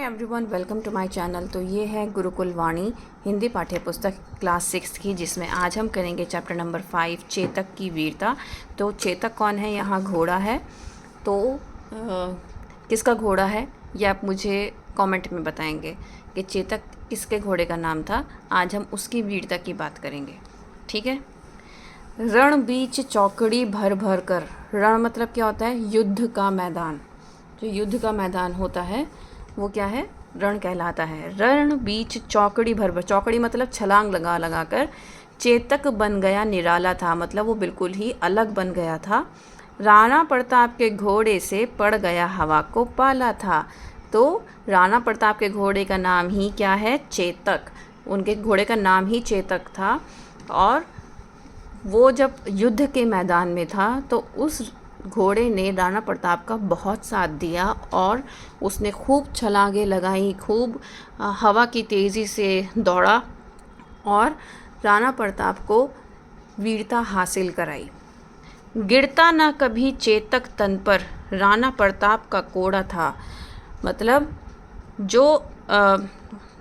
Everyone, welcome to my channel. तो ये है गुरुकुल वाणी हिंदी पाठ्य पुस्तक क्लास 6 की, जिसमें आज हम करेंगे चैप्टर नंबर 5 चेतक की वीरता। तो चेतक कौन है? यहाँ घोड़ा है। तो किसका घोड़ा है ये आप मुझे कमेंट में बताएंगे कि चेतक किसके घोड़े का नाम था। आज हम उसकी वीरता की बात करेंगे, ठीक है। रण बीच चौकड़ी भर भर कर। रण मतलब क्या होता है? युद्ध का मैदान। जो युद्ध का मैदान होता है वो क्या है? रण कहलाता है। रण बीच चौकड़ी भर भर, चौकड़ी मतलब छलांग लगा लगा कर। चेतक बन गया निराला था, मतलब वो बिल्कुल ही अलग बन गया था। राणा प्रताप के घोड़े से पड़ गया हवा को पाला था। तो राणा प्रताप के घोड़े का नाम ही क्या है? चेतक। उनके घोड़े का नाम ही चेतक था। और वो जब युद्ध के मैदान में था तो उस घोड़े ने राणा प्रताप का बहुत साथ दिया और उसने खूब छलांगे लगाई, खूब हवा की तेज़ी से दौड़ा और राणा प्रताप को वीरता हासिल कराई। गिरता ना कभी चेतक तन पर, राणा प्रताप का कोड़ा था। मतलब जो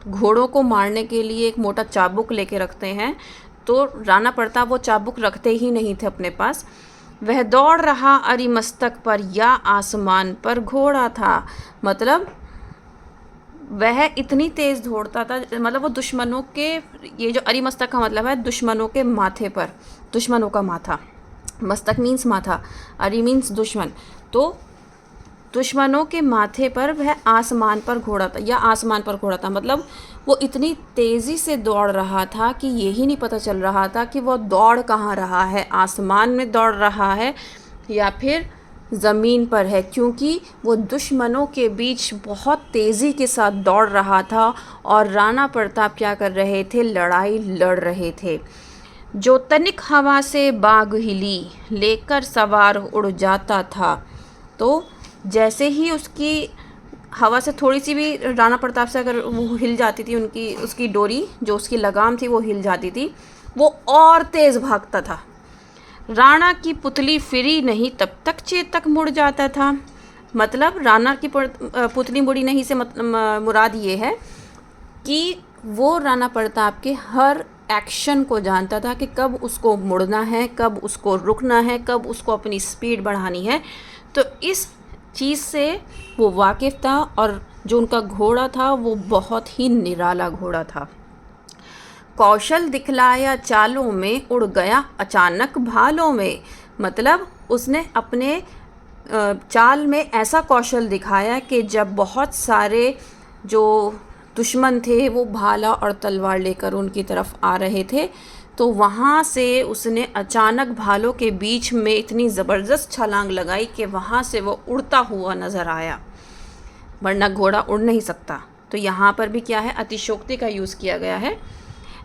घोड़ों को मारने के लिए एक मोटा चाबुक लेके रखते हैं, तो राणा प्रताप वो चाबुक रखते ही नहीं थे अपने पास। वह दौड़ रहा अरिमस्तक पर या आसमान पर घोड़ा था। मतलब वह इतनी तेज़ दौड़ता था, मतलब वो दुश्मनों के, ये जो अरिमस्तक का मतलब है दुश्मनों के माथे पर, दुश्मनों का माथा, मस्तक मीन्स माथा, अरि मीन्स दुश्मन। तो दुश्मनों के माथे पर वह आसमान पर घोड़ा था या आसमान पर घोड़ा था। मतलब वो इतनी तेज़ी से दौड़ रहा था कि यही नहीं पता चल रहा था कि वो दौड़ कहाँ रहा है, आसमान में दौड़ रहा है या फिर ज़मीन पर है, क्योंकि वो दुश्मनों के बीच बहुत तेज़ी के साथ दौड़ रहा था और राणा प्रताप क्या कर रहे थे? लड़ाई लड़ रहे थे। जो तनिक हवा से बाग हिली, लेकर सवार उड़ जाता था। तो जैसे ही उसकी हवा से थोड़ी सी भी राणा प्रताप से अगर वो हिल जाती थी, उसकी डोरी जो उसकी लगाम थी वो हिल जाती थी, वो और तेज़ भागता था। राणा की पुतली फिरी नहीं तब तक चेतक मुड़ जाता था। मतलब राणा की पुतली मुड़ी नहीं से मुराद ये है कि वो राणा प्रताप के हर एक्शन को जानता था कि कब उसको मुड़ना है, कब उसको रुकना है, कब उसको अपनी स्पीड बढ़ानी है। तो इस चीज़ से वो वाकिफ़ था और जो उनका घोड़ा था वो बहुत ही निराला घोड़ा था। कौशल दिखलाया चालों में, उड़ गया अचानक भालों में। मतलब उसने अपने चाल में ऐसा कौशल दिखाया कि जब बहुत सारे जो दुश्मन थे वो भाला और तलवार लेकर उनकी तरफ आ रहे थे, तो वहाँ से उसने अचानक भालों के बीच में इतनी ज़बरदस्त छलांग लगाई कि वहाँ से वो उड़ता हुआ नज़र आया, वरना घोड़ा उड़ नहीं सकता। तो यहाँ पर भी क्या है? अतिशयोक्ति का यूज़ किया गया है।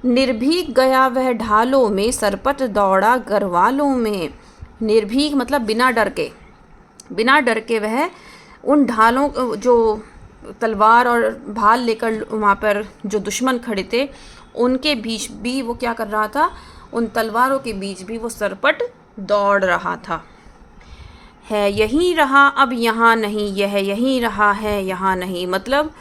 निर्भीक गया वह ढालों में, सरपट दौड़ा गरवालों में। निर्भीक मतलब बिना डर के, बिना डर के वह उन ढालों, जो तलवार और भाल लेकर वहाँ पर जो दुश्मन खड़े थे उनके बीच भी वो क्या कर रहा था? उन तलवारों के बीच भी वो सरपट दौड़ रहा था। है यहीं रहा अब यहाँ नहीं, यह यहीं रहा है यहाँ नहीं। मतलब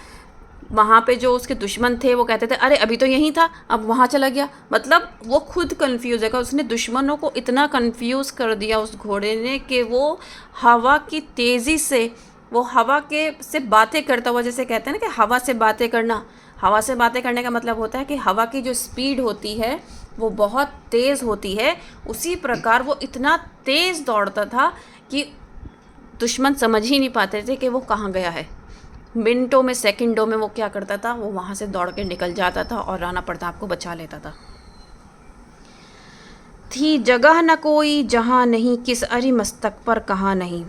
वहाँ पे जो उसके दुश्मन थे वो कहते थे अरे अभी तो यहीं था, अब वहाँ चला गया। मतलब वो खुद कंफ्यूज है, उसने दुश्मनों को इतना कंफ्यूज कर दिया उस घोड़े ने कि वो हवा की तेज़ी से, वो हवा के से बातें करता हुआ, जैसे कहते हैं ना कि हवा से बातें करना, हवा से बातें करने का मतलब होता है कि हवा की जो स्पीड होती है वो बहुत तेज़ होती है। उसी प्रकार वो इतना तेज़ दौड़ता था कि दुश्मन समझ ही नहीं पाते थे कि वो कहाँ गया है। मिनटों में, सेकंडों में वो क्या करता था? वो वहाँ से दौड़ के निकल जाता था और राणा प्रताप को बचा लेता था। थी जगह न कोई जहाँ नहीं, किस अरिमस्तक पर कहाँ नहीं।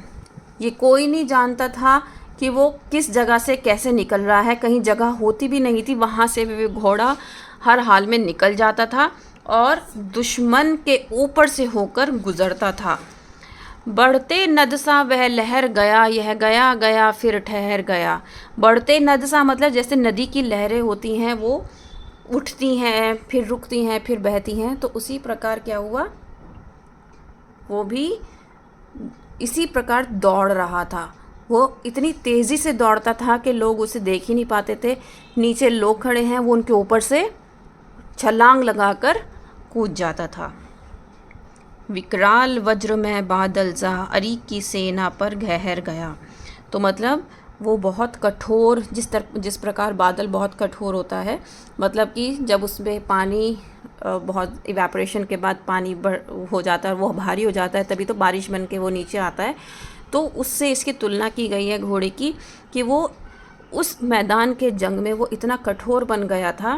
ये कोई नहीं जानता था कि वो किस जगह से कैसे निकल रहा है, कहीं जगह होती भी नहीं थी, वहाँ से भी घोड़ा हर हाल में निकल जाता था और दुश्मन के ऊपर से होकर गुजरता था। बढ़ते नद सा वह लहर गया, यह गया गया फिर ठहर गया। बढ़ते नद सा मतलब जैसे नदी की लहरें होती हैं, वो उठती हैं फिर रुकती हैं फिर बहती हैं, तो उसी प्रकार क्या हुआ? वो भी इसी प्रकार दौड़ रहा था। वो इतनी तेज़ी से दौड़ता था कि लोग उसे देख ही नहीं पाते थे। नीचे लोग खड़े हैं, वो उनके ऊपर से छलांग लगाकर कूद जाता था। विकराल वज्र में बादल सा अरीक की सेना पर गहर गया। तो मतलब वो बहुत कठोर, जिस प्रकार बादल बहुत कठोर होता है, मतलब कि जब उसमें पानी बहुत इवेपोरेशन के बाद पानी हो जाता है, वो भारी हो जाता है, तभी तो बारिश बन के वो नीचे आता है। तो उससे इसकी तुलना की गई है घोड़े की कि वो उस मैदान के जंग में वो इतना कठोर बन गया था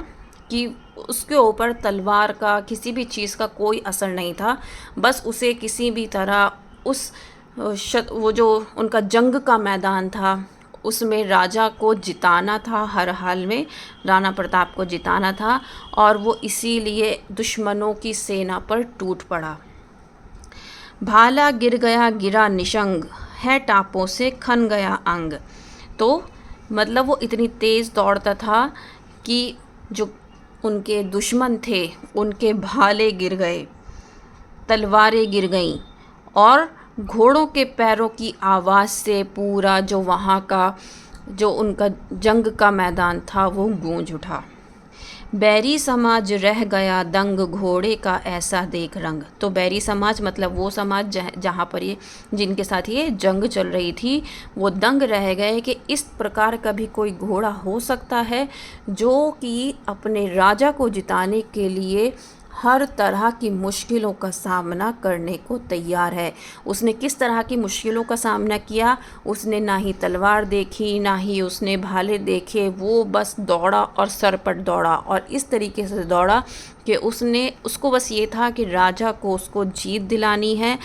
कि उसके ऊपर तलवार का, किसी भी चीज़ का कोई असर नहीं था। बस उसे किसी भी तरह वो जो उनका जंग का मैदान था उसमें राजा को जिताना था, हर हाल में राणा प्रताप को जिताना था, और वो इसीलिए दुश्मनों की सेना पर टूट पड़ा। भाला गिर गया गिरा निशंग, है टापों से खन गया अंग। तो मतलब वो इतनी तेज़ दौड़ता था कि जो उनके दुश्मन थे उनके भाले गिर गए, तलवारें गिर गईं, और घोड़ों के पैरों की आवाज़ से पूरा जो वहाँ का जो उनका जंग का मैदान था वो गूंज उठा। बैरी समाज रह गया दंग, घोड़े का ऐसा देख रंग। तो बैरी समाज मतलब वो समाज जहाँ पर ये, जिनके साथ ये जंग चल रही थी, वो दंग रह गए कि इस प्रकार का भी कोई घोड़ा हो सकता है जो कि अपने राजा को जिताने के लिए हर तरह की मुश्किलों का सामना करने को तैयार है। उसने किस तरह की मुश्किलों का सामना किया? उसने ना ही तलवार देखी, ना ही उसने भाले देखे, वो बस दौड़ा और सरपट दौड़ा, और इस तरीके से दौड़ा कि उसको बस ये था कि राजा को उसको जीत दिलानी है।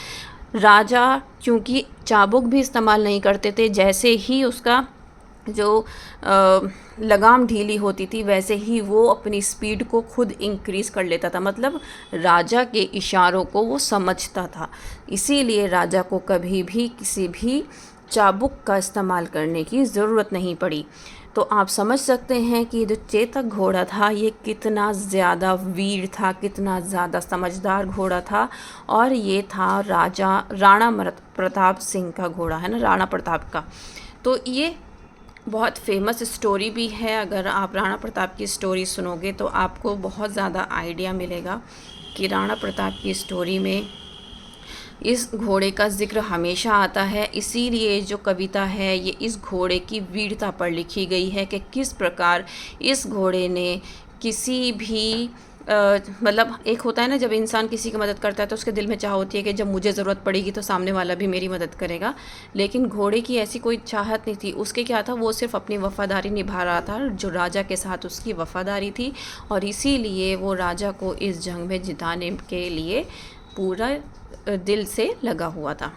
राजा क्योंकि चाबुक भी इस्तेमाल नहीं करते थे, जैसे ही उसका जो लगाम ढीली होती थी वैसे ही वो अपनी स्पीड को खुद इंक्रीज़ कर लेता था। मतलब राजा के इशारों को वो समझता था, इसीलिए राजा को कभी भी किसी भी चाबुक का इस्तेमाल करने की ज़रूरत नहीं पड़ी। तो आप समझ सकते हैं कि जो चेतक घोड़ा था ये कितना ज़्यादा वीर था, कितना ज़्यादा समझदार घोड़ा था, और ये था राणा प्रताप सिंह का घोड़ा, है ना, राणा प्रताप का। तो ये बहुत फेमस स्टोरी भी है। अगर आप राणा प्रताप की स्टोरी सुनोगे तो आपको बहुत ज़्यादा आइडिया मिलेगा कि राणा प्रताप की स्टोरी में इस घोड़े का ज़िक्र हमेशा आता है। इसीलिए जो कविता है ये इस घोड़े की वीरता पर लिखी गई है कि किस प्रकार इस घोड़े ने किसी भी मतलब एक होता है ना, जब इंसान किसी की मदद करता है तो उसके दिल में चाह होती है कि जब मुझे ज़रूरत पड़ेगी तो सामने वाला भी मेरी मदद करेगा। लेकिन घोड़े की ऐसी कोई चाहत नहीं थी। उसके क्या था, वो सिर्फ अपनी वफ़ादारी निभा रहा था, जो राजा के साथ उसकी वफ़ादारी थी, और इसीलिए वो राजा को इस जंग में जिताने के लिए पूरा दिल से लगा हुआ था।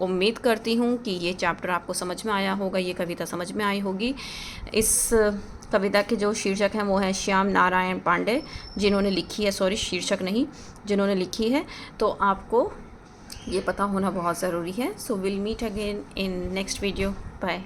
उम्मीद करती हूँ कि ये चैप्टर आपको समझ में आया होगा, ये कविता समझ में आई होगी। इस कविता के जो शीर्षक हैं वो हैं श्याम नारायण पांडे, जिन्होंने लिखी है, सॉरी शीर्षक नहीं, जिन्होंने लिखी है। तो आपको ये पता होना बहुत ज़रूरी है। So will meet again in next video. Bye.